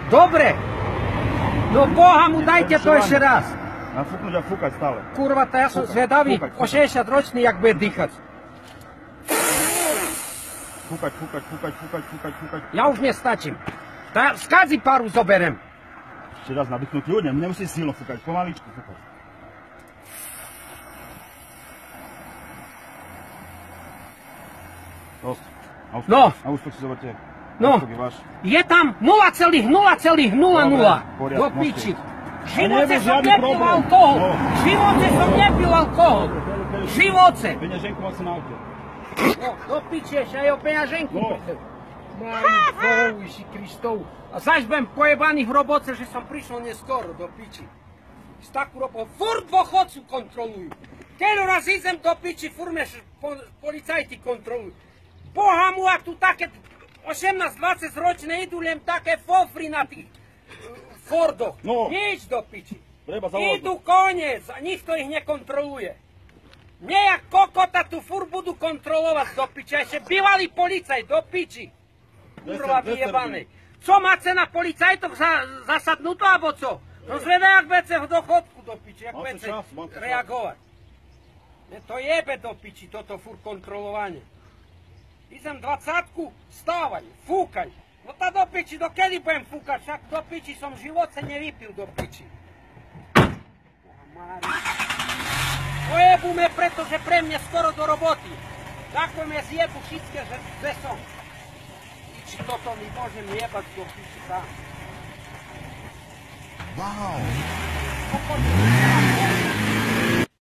Dobre. No Boha mu dajte to ešte raz. Nafúknuť a fúkať stále. Kurva, to ja som zvedavý, o 60 ročný, jak bude dýchať. Fúkať. Ja už nestačím. Skadzi paru zoberem. Ešte raz nadýchnúť ľuďom, nemusíš silno fúkať, pomaličku fúkať. Dosť. No. A úspech si zoberte. No, je tam 0,000. Do piči. V živote som nepil alkohol. V živote som nepil alkohol. V živote. Peňaženku mal som na auto. No, do piči ešte aj o peňaženku. Mári, Ježi Kristov. A zaž budem pojebaný v roboce, že som prišiel neskoro do piči. S takú robou. Furt dôchodcu kontrolujú. Keď raz idem do piči, furt me policajti kontrolujú. Boha mu, ak tu také 18-20 ročné idú len také fofry na tých Fordoch. No. Nič do piči. Idú Idú koniec a nikto ich nekontroluje. Mne jak kokota tu furt budú kontrolovať do piči. A ešte bývalý policajt do piči. Kurva vyjebanej. Co má cena policajtov zasadnúť alebo co? No zvedá, jak vece v dochodku do piči. Jak vece reagovať. Mne to jebe do piči, toto furt kontrolovanie. Idem 20-ku, stávaj, fúkaj. No tá do piči, do kedy budem fúkať? Však do piči som v živote nevypil do piči. Pojebu me, pretože pre mňa skoro do roboty. Tako me zjebu všetké, že som. Či toto mi môžem jebať do piči sám. Wow.